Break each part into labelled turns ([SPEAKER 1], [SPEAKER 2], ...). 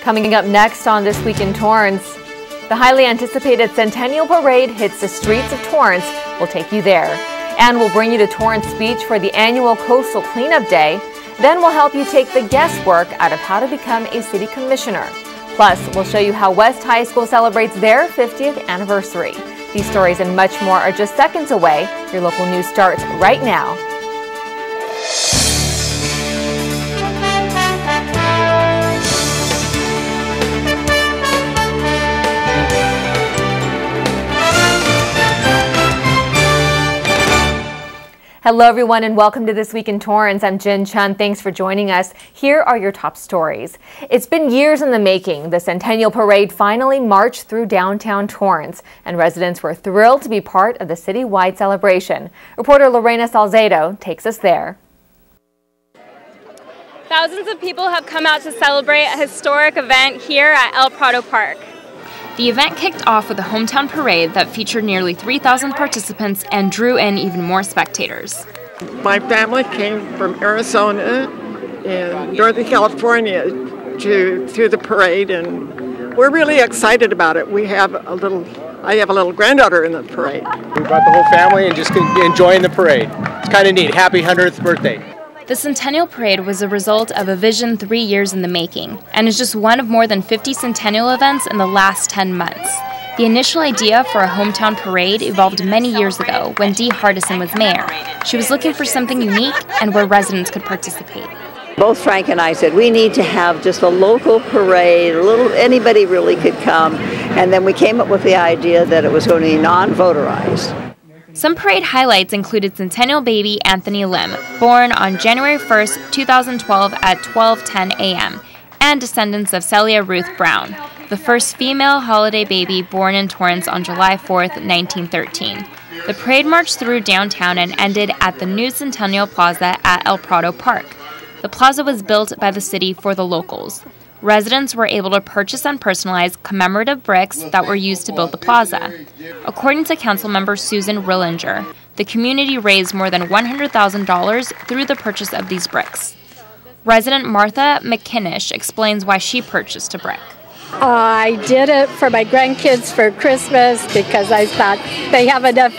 [SPEAKER 1] Coming up next on This Week in Torrance, the highly anticipated Centennial Parade hits the streets of Torrance. We'll take you there. And we'll bring you to Torrance Beach for the annual Coastal Cleanup Day. Then we'll help you take the guesswork out of how to become a city commissioner. Plus, we'll show you how West High School celebrates their 50th anniversary. These stories and much more are just seconds away. Your local news starts right now. Hello everyone and welcome to This Week in Torrance. I'm Chun. Thanks for joining us. Here are your top stories. It's been years in the making. The Centennial Parade finally marched through downtown Torrance, and residents were thrilled to be part of the citywide celebration. Reporter Lorena Salcedo takes us there.
[SPEAKER 2] Thousands of people have come out to celebrate a historic event here at El Prado Park.
[SPEAKER 3] The event kicked off with a hometown parade that featured nearly 3,000 participants and drew in even more spectators.
[SPEAKER 4] My family came from Arizona and Northern California to the parade, and we're really excited about it. I have a little granddaughter in the parade.
[SPEAKER 5] We brought the whole family and just enjoying the parade. It's kind of neat. Happy 100th birthday.
[SPEAKER 3] The Centennial Parade was a result of a vision 3 years in the making, and is just one of more than 50 Centennial events in the last 10 months. The initial idea for a hometown parade evolved many years ago when Dee Hardison was mayor. She was looking for something unique and where residents could participate.
[SPEAKER 6] Both Frank and I said we need to have just a local parade, anybody really could come, and then we came up with the idea that it was going to be non-voterized.
[SPEAKER 3] Some parade highlights included Centennial baby Anthony Lim, born on January 1st, 2012 at 12:10 a.m., and descendants of Celia Ruth Brown, the first female holiday baby born in Torrance on July 4th, 1913. The parade marched through downtown and ended at the new Centennial Plaza at El Prado Park. The plaza was built by the city for the locals. Residents were able to purchase and personalize commemorative bricks that were used to build the plaza. According to Councilmember Susan Rillinger, the community raised more than $100,000 through the purchase of these bricks. Resident Martha McKinnish explains why she purchased a brick.
[SPEAKER 7] I did it for my grandkids for Christmas because I thought they have enough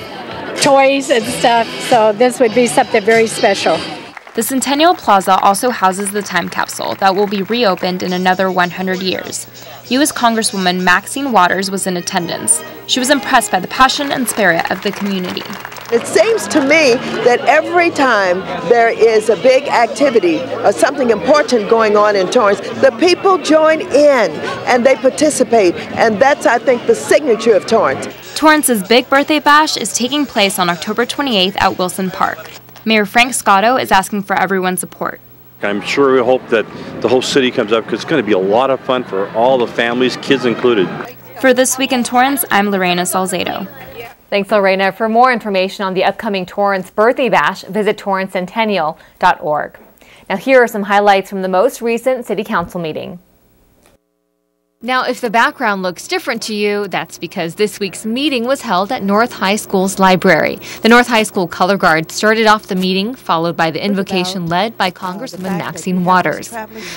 [SPEAKER 7] toys and stuff, so this would be something very special.
[SPEAKER 3] The Centennial Plaza also houses the time capsule that will be reopened in another 100 years. U.S. Congresswoman Maxine Waters was in attendance. She was impressed by the passion and spirit of the community.
[SPEAKER 8] It seems to me that every time there is a big activity or something important going on in Torrance, the people join in and they participate, and that's, I think, the signature of Torrance.
[SPEAKER 3] Torrance's Big Birthday Bash is taking place on October 28th at Wilson Park. Mayor Frank Scotto is asking for everyone's support.
[SPEAKER 9] I'm sure we hope that the whole city comes up because it's going to be a lot of fun for all the families, kids included.
[SPEAKER 3] For This Week in Torrance, I'm Lorena Salcedo.
[SPEAKER 1] Thanks, Lorena. For more information on the upcoming Torrance Birthday Bash, visit torrancecentennial.org. Now, here are some highlights from the most recent City Council meeting. Now, if the background looks different to you, that's because this week's meeting was held at North High School's library. The North High School Color Guard started off the meeting, followed by the invocation led by Congresswoman Maxine Waters.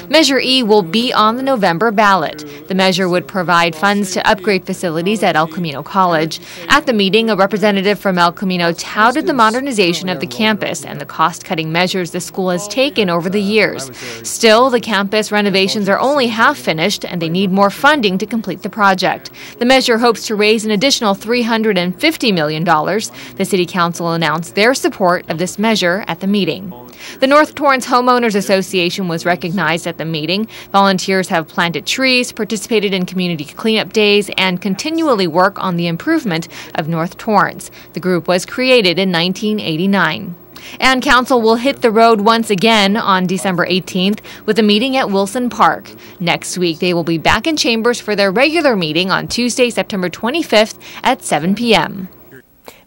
[SPEAKER 1] Measure E will be on the November ballot. The measure would provide funds to upgrade facilities at El Camino College. At the meeting, a representative from El Camino touted the modernization of the campus and the cost-cutting measures the school has taken over the years. Still, the campus renovations are only half finished and they need more funding to complete the project. The measure hopes to raise an additional $350 million. The City Council announced their support of this measure at the meeting. The North Torrance Homeowners Association was recognized at the meeting. Volunteers have planted trees, participated in community cleanup days, and continually work on the improvement of North Torrance. The group was created in 1989. And Council will hit the road once again on December 18th with a meeting at Wilson Park. Next week, they will be back in chambers for their regular meeting on Tuesday, September 25th at 7 p.m.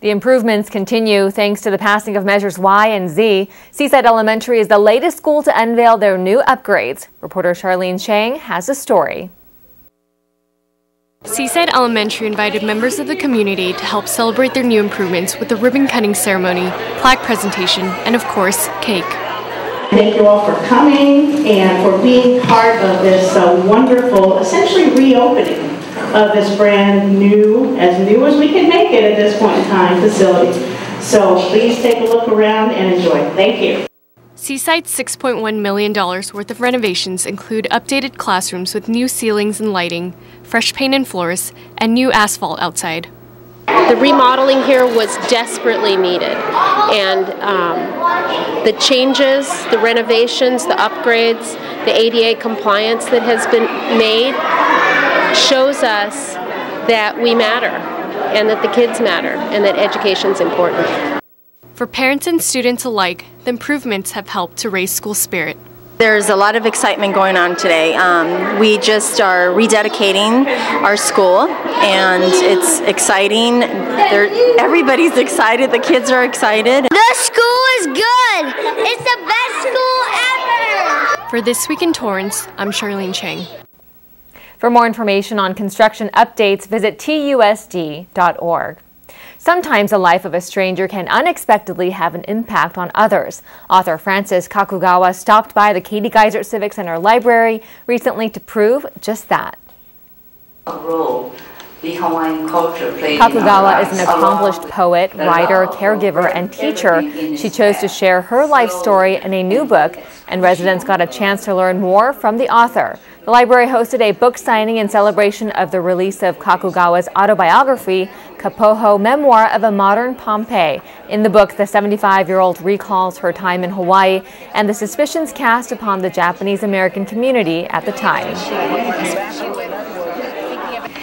[SPEAKER 1] The improvements continue thanks to the passing of Measures Y and Z. Seaside Elementary is the latest school to unveil their new upgrades. Reporter Charlene Chang has a story.
[SPEAKER 10] Seaside Elementary invited members of the community to help celebrate their new improvements with a ribbon-cutting ceremony, plaque presentation, and of course, cake.
[SPEAKER 11] Thank you all for coming and for being part of this wonderful, essentially reopening of this brand new as we can make it at this point in time, facility. So please take a look around and enjoy. Thank you.
[SPEAKER 10] Seaside's $6.1 million worth of renovations include updated classrooms with new ceilings and lighting, fresh paint and floors, and new asphalt outside.
[SPEAKER 12] The remodeling here was desperately needed, and the changes, the renovations, the upgrades, the ADA compliance that has been made shows us that we matter, and that the kids matter, and that education's important.
[SPEAKER 10] For parents and students alike, the improvements have helped to raise school spirit.
[SPEAKER 13] There's a lot of excitement going on today. We just are rededicating our school, and it's exciting. Everybody's excited. The kids are excited.
[SPEAKER 14] The school is good. It's the best school ever.
[SPEAKER 10] For This Week in Torrance, I'm Charlene Chang.
[SPEAKER 1] For more information on construction updates, visit TUSD.org. Sometimes the life of a stranger can unexpectedly have an impact on others. Author Francis Kakugawa stopped by the Katie Geiser Civic Center Library recently to prove just that. Kakugawa is an accomplished poet, writer, caregiver, and teacher. She chose to share her life story in a new book, and residents got a chance to learn more from the author. The library hosted a book signing in celebration of the release of Kakugawa's autobiography, Kapoho, Memoir of a Modern Pompeii. In the book, the 75-year-old recalls her time in Hawaii and the suspicions cast upon the Japanese-American community at the time.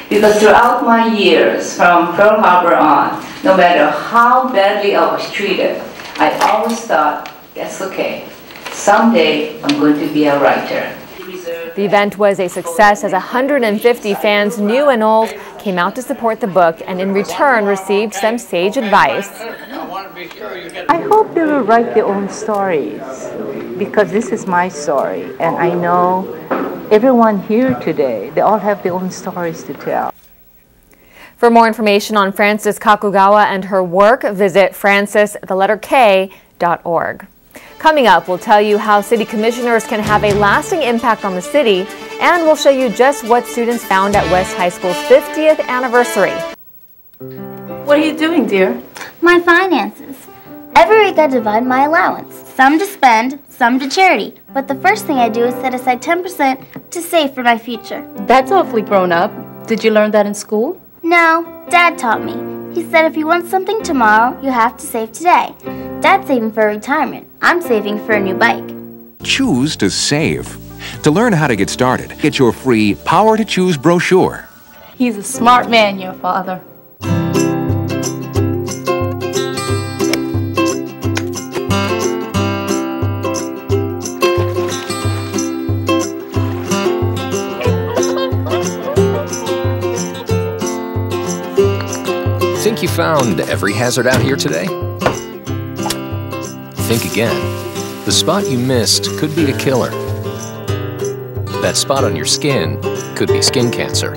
[SPEAKER 15] Because throughout my years, from Pearl Harbor on, no matter how badly I was treated, I always thought, that's okay. Someday I'm going to be a writer.
[SPEAKER 1] The event was a success as 150 fans, new and old, came out to support the book and in return received some sage advice.
[SPEAKER 16] I hope they will write their own stories, because this is my story, and I know everyone here today, they all have their own stories to tell.
[SPEAKER 1] For more information on Francis Kakugawa and her work, visit francis.org. Coming up, we'll tell you how city commissioners can have a lasting impact on the city, and we'll show you just what students found at West High School's 50th anniversary.
[SPEAKER 17] What are you doing, dear?
[SPEAKER 14] My finances. Every week I divide my allowance, some to spend, some to charity. But the first thing I do is set aside 10% to save for my future.
[SPEAKER 17] That's awfully grown up. Did you learn that in school?
[SPEAKER 14] No, Dad taught me. He said if you want something tomorrow, you have to save today. Dad's saving for retirement. I'm saving for a new bike.
[SPEAKER 18] Choose to save. To learn how to get started, get your free Power to Choose brochure.
[SPEAKER 17] He's a smart man, your father.
[SPEAKER 19] Think you found every hazard out here today? Think again. The spot you missed could be a killer. That spot on your skin could be skin cancer.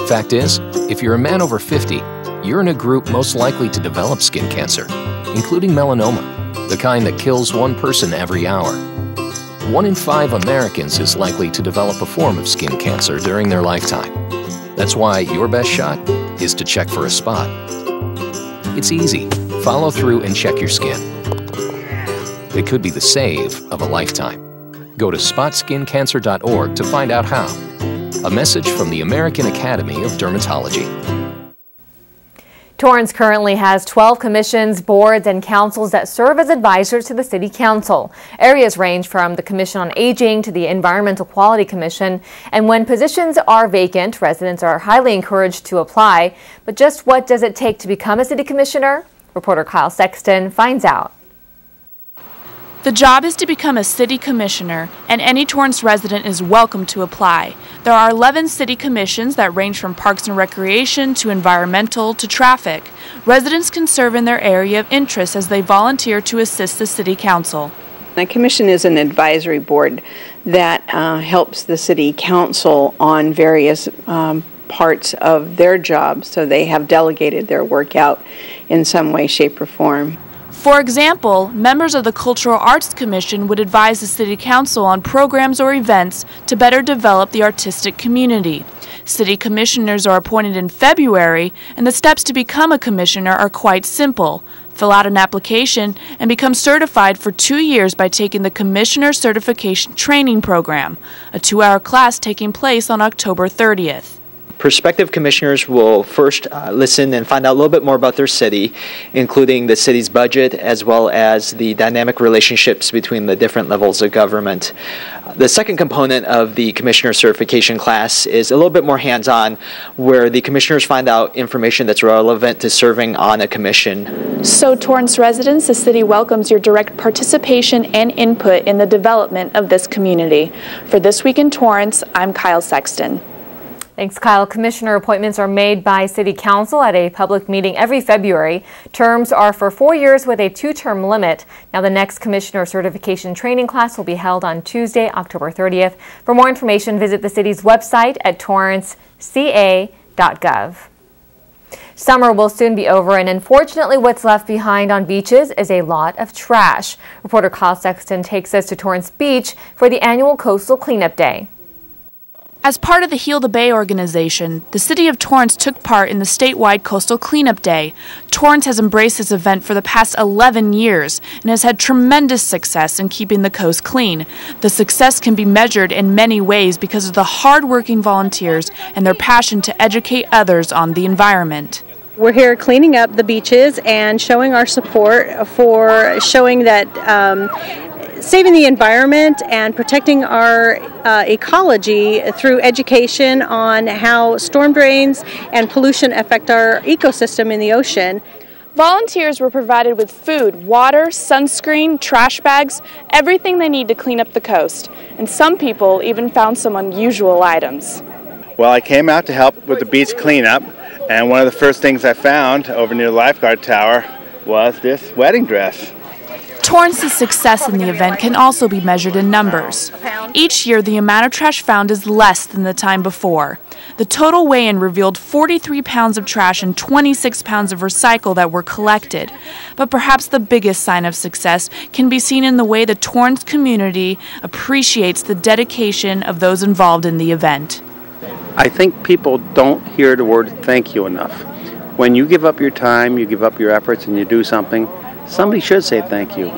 [SPEAKER 19] Fact is, if you're a man over 50, you're in a group most likely to develop skin cancer, including melanoma, the kind that kills one person every hour. 1 in 5 Americans is likely to develop a form of skin cancer during their lifetime. That's why your best shot is to check for a spot. It's easy. Follow through and check your skin. It could be the save of a lifetime. Go to spotskincancer.org to find out how. A message from the American Academy of Dermatology.
[SPEAKER 1] Torrance currently has 12 commissions, boards, and councils that serve as advisors to the City Council. Areas range from the Commission on Aging to the Environmental Quality Commission. And when positions are vacant, residents are highly encouraged to apply. But just what does it take to become a city commissioner? Reporter Kyle Sexton finds out.
[SPEAKER 20] The job is to become a city commissioner, and any Torrance resident is welcome to apply. There are 11 city commissions that range from parks and recreation to environmental to traffic. Residents can serve in their area of interest as they volunteer to assist the city council.
[SPEAKER 21] The commission is an advisory board that helps the city council on various parts of their job, so they have delegated their work out in some way, shape, or form.
[SPEAKER 20] For example, members of the Cultural Arts Commission would advise the City Council on programs or events to better develop the artistic community. City commissioners are appointed in February, and the steps to become a commissioner are quite simple. Fill out an application and become certified for 2 years by taking the Commissioner Certification Training Program, a 2-hour class taking place on October 30th.
[SPEAKER 2] Prospective commissioners will first listen and find out a little bit more about their city, including the city's budget as well as the dynamic relationships between the different levels of government. The second component of the commissioner certification class is a little bit more hands-on, where the commissioners find out information that's relevant to serving on a commission.
[SPEAKER 20] So, Torrance residents, the city welcomes your direct participation and input in the development of this community. For This Week in Torrance, I'm Kyle Sexton.
[SPEAKER 1] Thanks, Kyle. Commissioner appointments are made by City Council at a public meeting every February. Terms are for 4 years with a 2-term limit. Now, the next Commissioner Certification Training class will be held on Tuesday, October 30th. For more information, visit the city's website at torranceca.gov. Summer will soon be over, and unfortunately what's left behind on beaches is a lot of trash. Reporter Kyle Sexton takes us to Torrance Beach for the annual Coastal Cleanup Day.
[SPEAKER 20] As part of the Heal the Bay organization, the City of Torrance took part in the statewide Coastal Cleanup Day. Torrance has embraced this event for the past 11 years and has had tremendous success in keeping the coast clean. The success can be measured in many ways because of the hard-working volunteers and their passion to educate others on the environment.
[SPEAKER 22] We're here cleaning up the beaches and showing our support for showing that saving the environment and protecting our ecology through education on how storm drains and pollution affect our ecosystem in the ocean.
[SPEAKER 20] Volunteers were provided with food, water, sunscreen, trash bags, everything they need to clean up the coast. And some people even found some unusual items.
[SPEAKER 23] Well, I came out to help with the beach cleanup, and one of the first things I found over near the lifeguard tower was this wedding dress.
[SPEAKER 20] Torrance's success in the event can also be measured in numbers. Each year, the amount of trash found is less than the time before. The total weigh-in revealed 43 pounds of trash and 26 pounds of recycle that were collected. But perhaps the biggest sign of success can be seen in the way the Torrance community appreciates the dedication of those involved in the event.
[SPEAKER 24] I think people don't hear the word thank you enough. When you give up your time, you give up your efforts, and you do something, somebody should say thank you.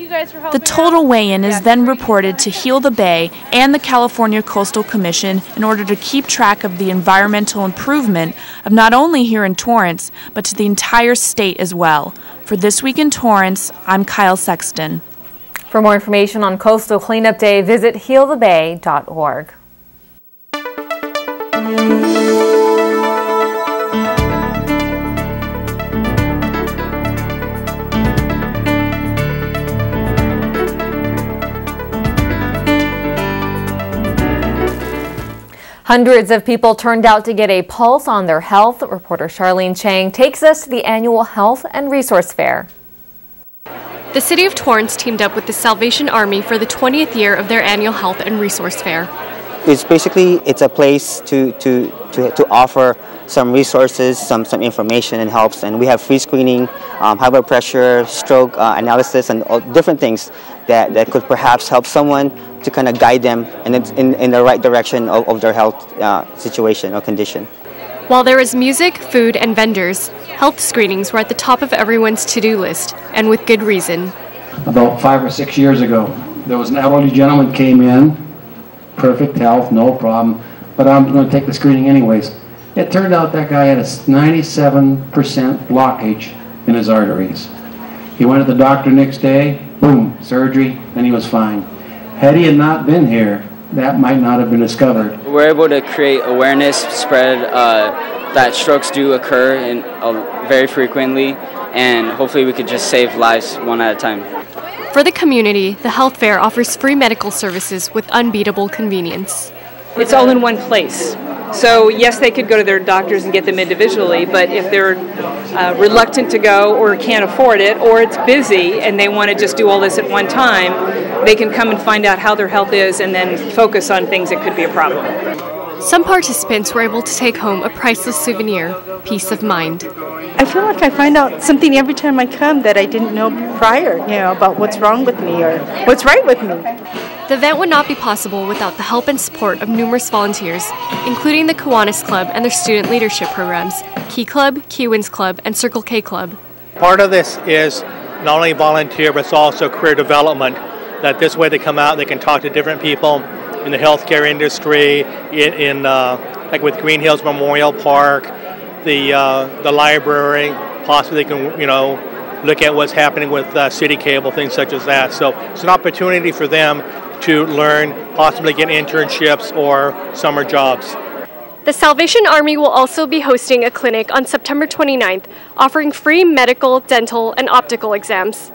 [SPEAKER 20] The total weigh-in is then reported to Heal the Bay and the California Coastal Commission in order to keep track of the environmental improvement of not only here in Torrance, but to the entire state as well. For This Week in Torrance, I'm Kyle Sexton.
[SPEAKER 1] For more information on Coastal Cleanup Day, visit healthebay.org. Hundreds of people turned out to get a pulse on their health. Reporter Charlene Chang takes us to the annual Health and Resource Fair.
[SPEAKER 10] The City of Torrance teamed up with the Salvation Army for the 20th year of their annual Health and Resource Fair.
[SPEAKER 25] It's a place to offer some resources, some information and helps, and we have free screening, high blood pressure, stroke analysis, and all different things that could perhaps help someone to kind of guide them in the right direction of their health situation or condition.
[SPEAKER 10] While there is music, food, and vendors, health screenings were at the top of everyone's to-do list, and with good reason.
[SPEAKER 26] About 5 or 6 years ago, there was an elderly gentleman came in, perfect health, no problem, but I'm going to take the screening anyways. It turned out that guy had a 97% blockage in his arteries. He went to the doctor next day, boom, surgery, and he was fine. Had he not been here, that might not have been discovered.
[SPEAKER 27] We're able to create awareness, spread that strokes do occur very frequently, and hopefully we could just save lives one at a time.
[SPEAKER 10] For the community, the health fair offers free medical services with unbeatable convenience.
[SPEAKER 28] It's all in one place. So yes, they could go to their doctors and get them individually, but if they're reluctant to go or can't afford it, or it's busy and they want to just do all this at one time, they can come and find out how their health is and then focus on things that could be a problem.
[SPEAKER 10] Some participants were able to take home a priceless souvenir, peace of mind.
[SPEAKER 17] I feel like I find out something every time I come that I didn't know prior, about what's wrong with me or what's right with me.
[SPEAKER 10] The event would not be possible without the help and support of numerous volunteers, including the Kiwanis Club and their student leadership programs, Key Club, Kiwans Club, and Circle K Club.
[SPEAKER 3] Part of this is not only volunteer, but it's also career development, that this way they come out, they can talk to different people in the healthcare industry, like with Green Hills Memorial Park, the library, possibly they can, look at what's happening with CitiCABLE, things such as that. So it's an opportunity for them to learn, possibly get internships or summer jobs.
[SPEAKER 10] The Salvation Army will also be hosting a clinic on September 29th, offering free medical, dental, and optical exams.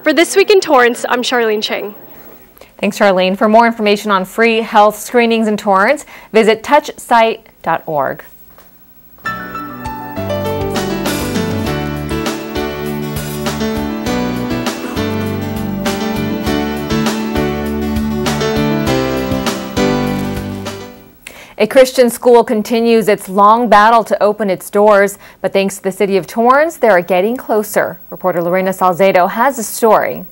[SPEAKER 10] For This Week in Torrance, I'm Charlene Cheng.
[SPEAKER 1] Thanks, Charlene. For more information on free health screenings in Torrance, visit touchsight.org. A Christian school continues its long battle to open its doors, but thanks to the city of Torrance, they are getting closer. Reporter Lorena Salcedo has a story.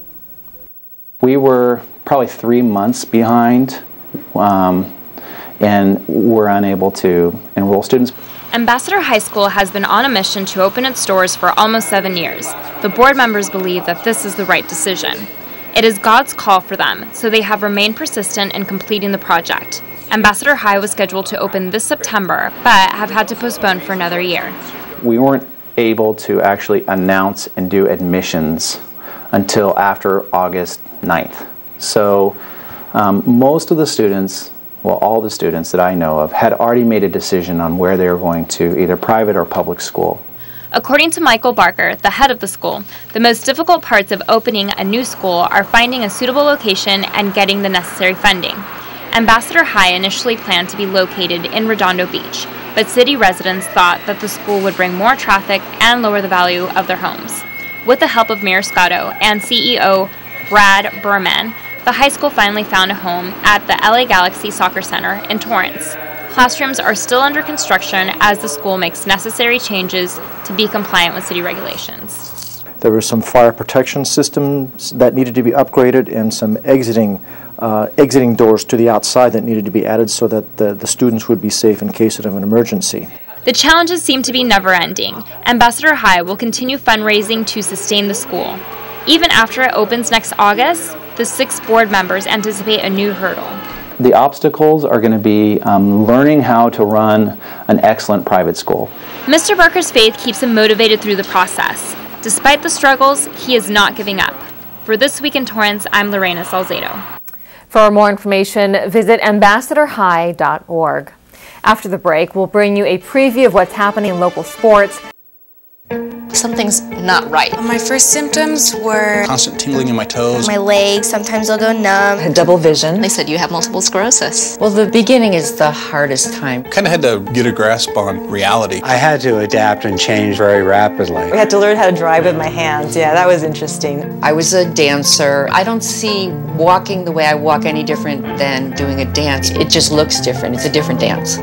[SPEAKER 4] We were probably 3 months behind, and were unable to enroll students.
[SPEAKER 5] Ambassador High School has been on a mission to open its doors for almost 7 years. The board members believe that this is the right decision. It is God's call for them, so they have remained persistent in completing the project. Ambassador High was scheduled to open this September, but have had to postpone for another year.
[SPEAKER 4] We weren't able to actually announce and do admissions until after August 9th. So most of the students, well, all the students that I know of, had already made a decision on where they were going to, either private or public school.
[SPEAKER 5] According to Michael Barker, the head of the school, the most difficult parts of opening a new school are finding a suitable location and getting the necessary funding. Ambassador High initially planned to be located in Redondo Beach, but city residents thought that the school would bring more traffic and lower the value of their homes. With the help of Mayor Scotto and CEO Brad Berman, the high school finally found a home at the LA Galaxy Soccer Center in Torrance. Classrooms are still under construction as the school makes necessary changes to be compliant with city regulations.
[SPEAKER 6] There were some fire protection systems that needed to be upgraded and some exiting doors to the outside that needed to be added so that the students would be safe in case of an emergency.
[SPEAKER 5] The challenges seem to be never-ending. Ambassador High will continue fundraising to sustain the school. Even after it opens next August, the 6 board members anticipate a new hurdle.
[SPEAKER 4] The obstacles are going to be learning how to run an excellent private school.
[SPEAKER 5] Mr. Barker's faith keeps him motivated through the process. Despite the struggles, he is not giving up. For This Week in Torrance, I'm Lorena Salcedo.
[SPEAKER 1] For more information, visit ambassadorhigh.org. After the break, we'll bring you a preview of what's happening in local sports.
[SPEAKER 7] Something's not right.
[SPEAKER 8] My first symptoms were
[SPEAKER 9] constant tingling in my toes.
[SPEAKER 8] My legs, sometimes they'll go numb.
[SPEAKER 7] Double vision. They said you have multiple sclerosis.
[SPEAKER 11] Well, the beginning is the hardest time.
[SPEAKER 9] Kind of had to get a grasp on reality.
[SPEAKER 29] I had to adapt and change very rapidly.
[SPEAKER 30] I had to learn how to drive with my hands. Yeah, that was interesting.
[SPEAKER 31] I was a dancer. I don't see walking the way I walk any different than doing a dance. It just looks different. It's a different dance.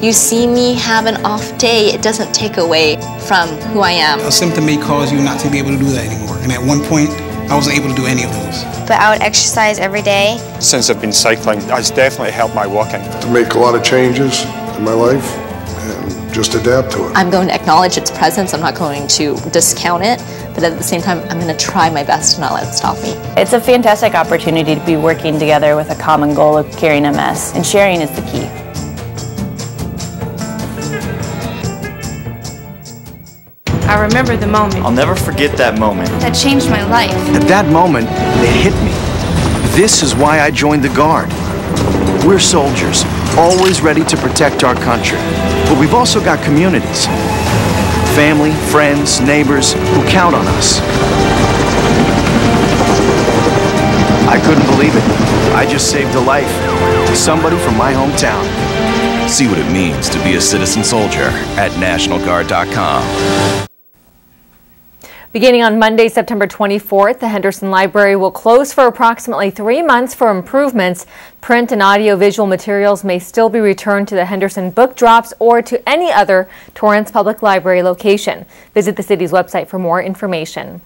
[SPEAKER 7] You see me have an off day, it doesn't take away from who I am.
[SPEAKER 9] A symptom may cause you not to be able to do that anymore. And at one point, I wasn't able to do any of those.
[SPEAKER 8] But I would exercise every day.
[SPEAKER 32] Since I've been cycling, it's definitely helped my walking.
[SPEAKER 33] To make a lot of changes in my life and just adapt to it.
[SPEAKER 7] I'm going to acknowledge its presence. I'm not going to discount it. But at the same time, I'm going to try my best to not let it stop me.
[SPEAKER 30] It's a fantastic opportunity to be working together with a common goal of curing MS. And sharing is the key.
[SPEAKER 17] I remember the moment.
[SPEAKER 34] I'll never forget that moment.
[SPEAKER 17] That changed my life.
[SPEAKER 35] At that moment, it hit me. This is why I joined the Guard. We're soldiers, always ready to protect our country. But we've also got communities. Family, friends, neighbors who count on us. I couldn't believe it. I just saved a life. Somebody from my hometown.
[SPEAKER 36] See what it means to be a citizen soldier at NationalGuard.com.
[SPEAKER 1] Beginning on Monday, September 24th, the Henderson Library will close for approximately 3 months for improvements. Print and audio-visual materials may still be returned to the Henderson Book Drops or to any other Torrance Public Library location. Visit the city's website for more information.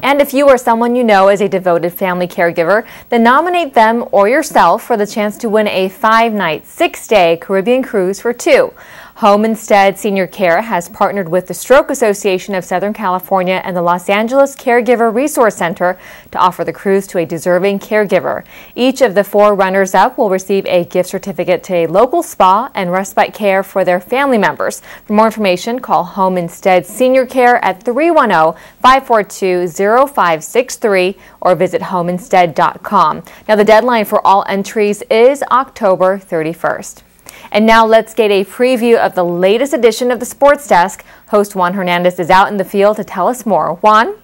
[SPEAKER 1] And if you or someone you know is a devoted family caregiver, then nominate them or yourself for the chance to win a 5-night, 6-day Caribbean cruise for 2. Home Instead Senior Care has partnered with the Stroke Association of Southern California and the Los Angeles Caregiver Resource Center to offer the cruise to a deserving caregiver. Each of the 4 runners-up will receive a gift certificate to a local spa and respite care for their family members. For more information, call Home Instead Senior Care at 310-542-0563 or visit homeinstead.com. Now, the deadline for all entries is October 31st. And now let's get a preview of the latest edition of the Sports Desk. Host Juan Hernandez is out in the field to tell us more. Juan?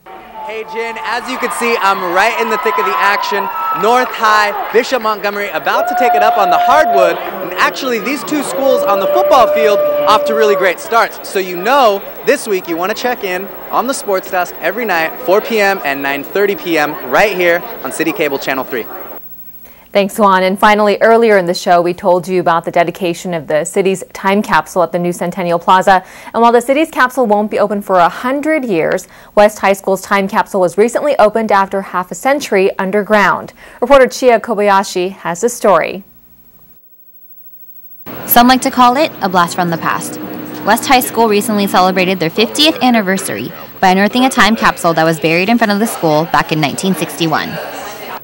[SPEAKER 2] Hey, Jen, as you can see, I'm right in the thick of the action. North High, Bishop Montgomery about to take it up on the hardwood. And actually, these 2 schools on the football field off to really great starts. So you know, this week you want to check in on the Sports Desk every night, 4 p.m. and 9:30 p.m. right here on CitiCABLE Channel 3.
[SPEAKER 1] Thanks, Juan. And finally, earlier in the show, we told you about the dedication of the city's time capsule at the new Centennial Plaza. And while the city's capsule won't be open for 100 years, West High School's time capsule was recently opened after half a century underground. Reporter Chia Kobayashi has the story.
[SPEAKER 12] Some like to call it a blast from the past. West High School recently celebrated their 50th anniversary by unearthing a time capsule that was buried in front of the school back in 1961.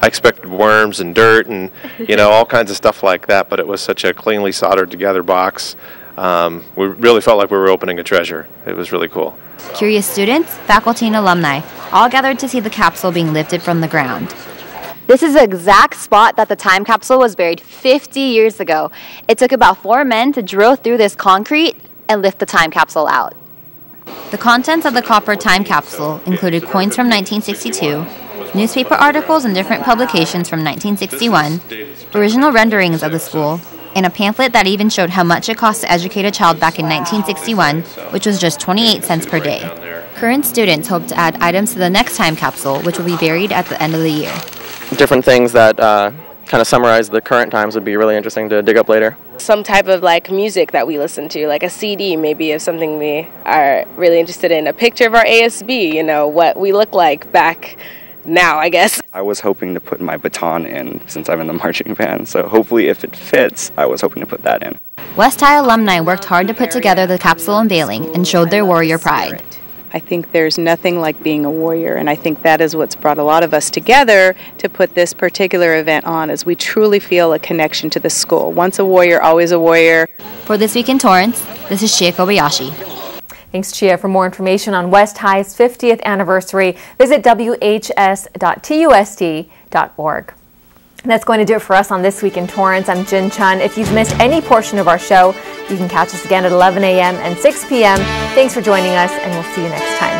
[SPEAKER 13] I expected worms and dirt and, all kinds of stuff like that, but it was such a cleanly soldered together box. We really felt like we were opening a treasure. It was really cool.
[SPEAKER 12] Curious students, faculty, and alumni all gathered to see the capsule being lifted from the ground.
[SPEAKER 14] This is the exact spot that the time capsule was buried 50 years ago. It took about 4 men to drill through this concrete and lift the time capsule out.
[SPEAKER 12] The contents of the copper time capsule included coins from 1962, newspaper articles and different publications from 1961, original renderings of the school, and a pamphlet that even showed how much it cost to educate a child back in 1961, which was just 28 cents per day. Current students hope to add items to the next time capsule, which will be buried at the end of the year.
[SPEAKER 15] Different things that kind of summarize the current times would be really interesting to dig up later.
[SPEAKER 16] Some type of music that we listen to, like a CD maybe of something we are really interested in, a picture of our ASB, what we look like back now, I guess.
[SPEAKER 18] I was hoping to put my baton in since I'm in the marching band, so hopefully if it fits, I was hoping to put that in.
[SPEAKER 12] West High alumni worked hard to put together the capsule unveiling and showed their warrior pride.
[SPEAKER 19] I think there's nothing like being a warrior, and I think that is what's brought a lot of us together to put this particular event on, as we truly feel a connection to the school. Once a warrior, always a warrior.
[SPEAKER 12] For This Week in Torrance, this is Chia Kobayashi.
[SPEAKER 1] Thanks, Chia. For more information on West High's 50th anniversary, visit whs.tusd.org. And that's going to do it for us on This Week in Torrance. I'm Chun. If you've missed any portion of our show, you can catch us again at 11 a.m. and 6 p.m. Thanks for joining us, and we'll see you next time.